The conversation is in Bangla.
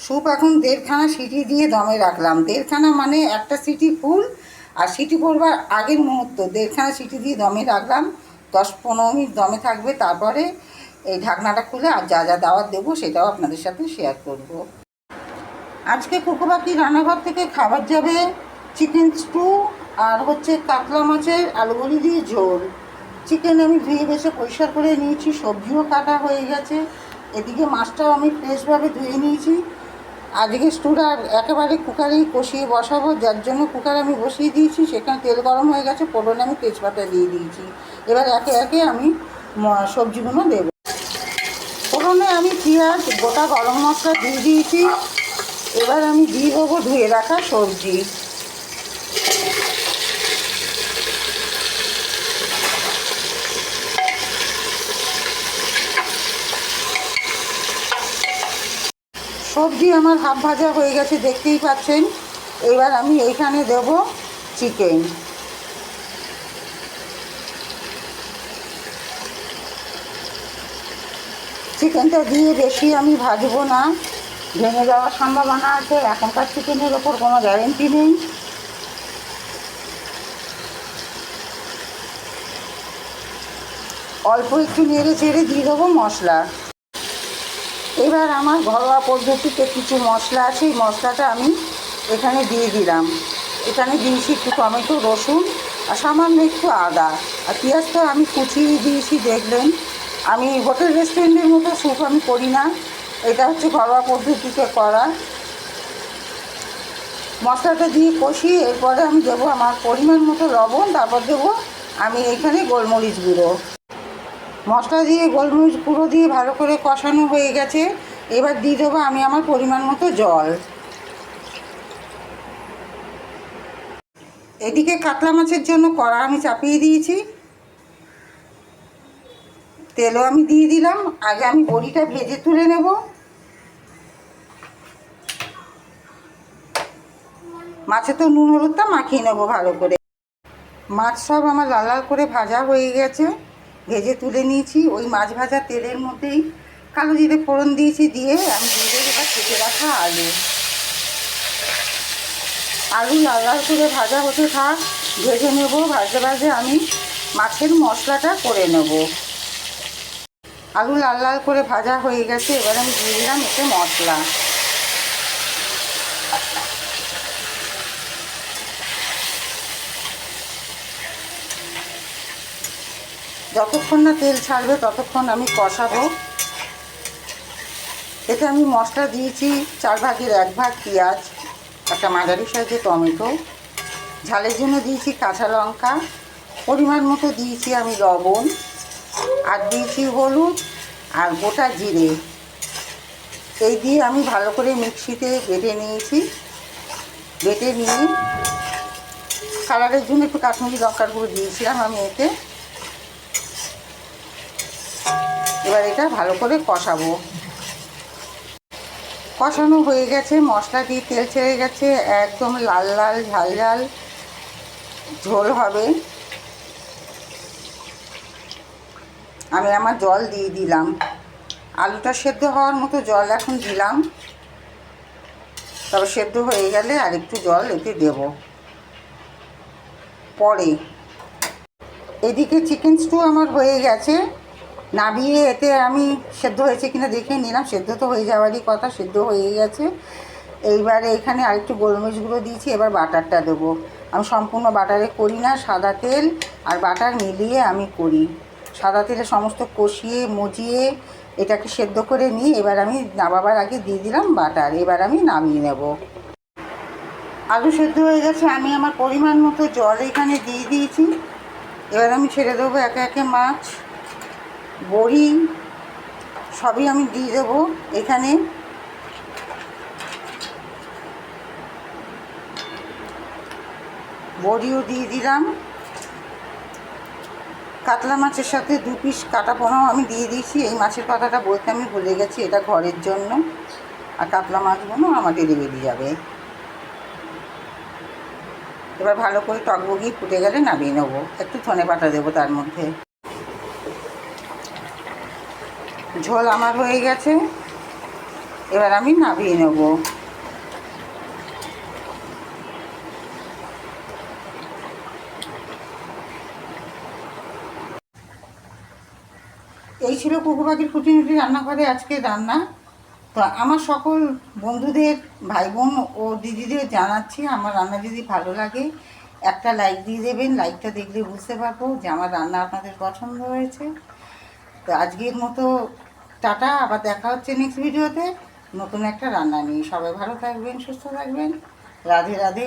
স্যুপ এখন 1.5খানা সিটি দিয়ে দমে রাখলাম। 1.5খানা মানে একটা সিটি ফুল, আর সিটি পড়বার আগের মুহূর্ত 1.5খানা সিটি দিয়ে দমে রাখলাম। 10-15 মিনিট দমে থাকবে, তারপরে এই ঢাকনাটা খুলে আর যা যা দাওয়াত দেবো সেটাও আপনাদের সাথে শেয়ার করব। আজকে কুকুবাকি রান্নাঘর থেকে খাবার যাবে চিকেন স্টু আর হচ্ছে কাতলা মাছের আলু বড়ি দিয়ে ঝোল। চিকেন আমি ধুয়ে বেছে পরিষ্কার করে নিয়েছি, সবজিও কাটা হয়ে গেছে। এদিকে মাছটাও আমি ফ্রেশভাবে ধুয়ে নিয়েছি। আজকে স্টুটা একেবারে কুকারেই কষিয়ে বসাবো, যার জন্য কুকার আমি বসিয়ে দিয়েছি। সেখানে তেল গরম হয়ে গেছে, ফোড়নে আমি তেজপাতা দিয়ে দিয়েছি। এবার একে একে আমি সবজিগুলো দেবো। ফোড়নে আমি পেঁয়াজ, গোটা গরম মশলা দিয়ে দিয়েছি। এবার আমি দিয়ে দেবো ধুয়ে রাখা সবজি। সবজি আমার হাফ ভাজা হয়ে গেছে, দেখতেই পাচ্ছেন। এবার আমি এইখানে দেব চিকেন। চিকেনটা দিয়ে বেশি আমি ভাজবো না, ভেঙে যাওয়ার সম্ভাবনা আছে। এখনকার চিকেনের ওপর কোনো গ্যারেন্টি নেই। অল্প একটু নেড়ে চেড়ে দিয়ে দেবো মশলা। এবার আমার ঘরোয়া পদ্ধতিতে কিছু মশলা আছে, এই মশলাটা আমি এখানে দিয়ে দিলাম। এখানে দিয়েছি একটু টমেটো, রসুন আর সামান্য একটু আদা, আর পেঁয়াজটা আমি কুচিয়ে দিয়েছি। দেখলেন, আমি হোটেল রেস্টুরেন্টের মতো স্যুপ আমি করি না, এটা হচ্ছে ঘরোয়া পদ্ধতিতে করা। মশলাটা দিয়ে কষিয়ে এরপরে আমি দেবো আমার পরিমাণ মতো লবণ, তারপর দেবো আমি এখানে গোলমরিচ গুঁড়ো। মশলা দিয়ে গোলমরিচ গুঁড়ো দিয়ে ভালো করে কষানো হয়ে গেছে। এবার দিয়ে দেবো আমি আমার পরিমাণ মতো জল। এদিকে কাতলা মাছের জন্য কড়া আমি চাপিয়ে দিয়েছি, তেলও আমি দিয়ে দিলাম। আগে আমি বড়িটা ভেজে তুলে নেব। মাছে তো নুন হলুদটা মাখিয়ে নেবো ভালো করে। মাছ সব আমার লাল লাল করে ভাজা হয়ে গেছে, ভেজে তুলে নিয়েছি। ওই মাছ ভাজা তেলের মধ্যেই কালো জিরে ফোড়ন দিয়েছি, দিয়ে আমি দিয়ে দেবো এবার কেটে রাখা আলু। আলু লাল লাল করে ভাজা হতে থাক, ভেজে নেব। ভাজতে ভাজতে আমি মাছের মশলাটা করে নেব। আলু লাল লাল করে ভাজা হয়ে গেছে, এবার আমি দিয়ে দিলাম এতে মশলা। যতক্ষণ না তেল ছাড়বে ততক্ষণ আমি কষাবো। এতে আমি মশলা দিয়েছি 1/4 ভাগ পেঁয়াজ, একটা মাঝারি সাইজের টমেটো, ঝালের জন্য দিয়েছি কাঁচা লঙ্কা, পরিমাণ মতো দিয়েছি আমি লবণ, আর দিয়েছি হলুদ আর গোটা জিরে। এই দিয়ে আমি ভালো করে মিক্সিতে বেটে নিয়েছি। বেটে নিয়ে কালারের জন্য একটু কাশ্মীরি লঙ্কার গুঁড়ো দিয়েছিলাম আমি এতে। এবার এটা ভালো করে কষাবো। কষানো হয়ে গেছে, মশলা দিয়ে তেল ছেড়ে গেছে, একদম লাল লাল ঝাল ঝাল ঝোল হবে। আমি আমার জল দিয়ে দিলাম, আলুটা সেদ্ধ হওয়ার মতো জল এখন দিলাম। তবে সেদ্ধ হয়ে গেলে আর একটু জল এতে দেব পরে। এদিকে চিকেন স্টু আমার হয়ে গেছে, নামিয়ে এতে আমি সেদ্ধ হয়েছে কিনা দেখে নিলাম। সেদ্ধ তো হয়ে যাওয়ারই কথা, সেদ্ধ হয়ে গেছে। এইবারে এখানে আরেকটু গোলমরিচ গুঁড়ো দিয়েছি। এবার বাটারটা দেবো। আমি সম্পূর্ণ বাটারে করি না, সাদা তেল আর বাটার মিলিয়ে আমি করি। সাদা তেলে সমস্ত কষিয়ে মজিয়ে এটাকে সেদ্ধ করে নিই। এবার আমি নামাবার আগে দিয়ে দিলাম বাটার। এবার আমি নামিয়ে নেব। আলু সেদ্ধ হয়ে গেছে, আমি আমার পরিমাণ মতো জল এখানে দিয়ে দিয়েছি। এবার আমি ছেড়ে দেবো একে একে মাছ, বড়ি সবই আমি দিয়ে দেবো এখানে। বড়িও দিয়ে দিলাম। কাতলা মাছের সাথে 2 পিস কাটা পোনাও আমি দিয়ে দিয়েছি। এই মাছের কথাটা বলতে আমি ভুলে গেছি, এটা ঘরের জন্য। আর কাতলা মাছগুলো আমার ডেলিভারি যাবে। এবার ভালো করে টকবগি ফুটে গেলে নামিয়ে নেবো। একটু ধনেপাতা দেবো তার মধ্যে। ঝোল আমার হয়ে গেছে। এবার আমি নামিয়ে নেব। এই ছিল কুকু পাখির খুঁটিনাটি রান্নাঘরে আজকে রান্না। তো আমার সকল বন্ধুদের, ভাই বোন ও দিদিদের জানাচ্ছি, আমার রান্না যদি ভালো লাগে একটা লাইক দিয়ে দেবেন। লাইকটা দেখলে বুঝতে পারবো যে আমার রান্না আপনাদের পছন্দ হয়েছে। তো আজকের মতো টাটা, আবার দেখা হচ্ছে নেক্সট ভিডিওতে নতুন একটা রান্না নিয়ে। সবাই ভালো থাকবেন, সুস্থ থাকবেন। রাধে রাধে।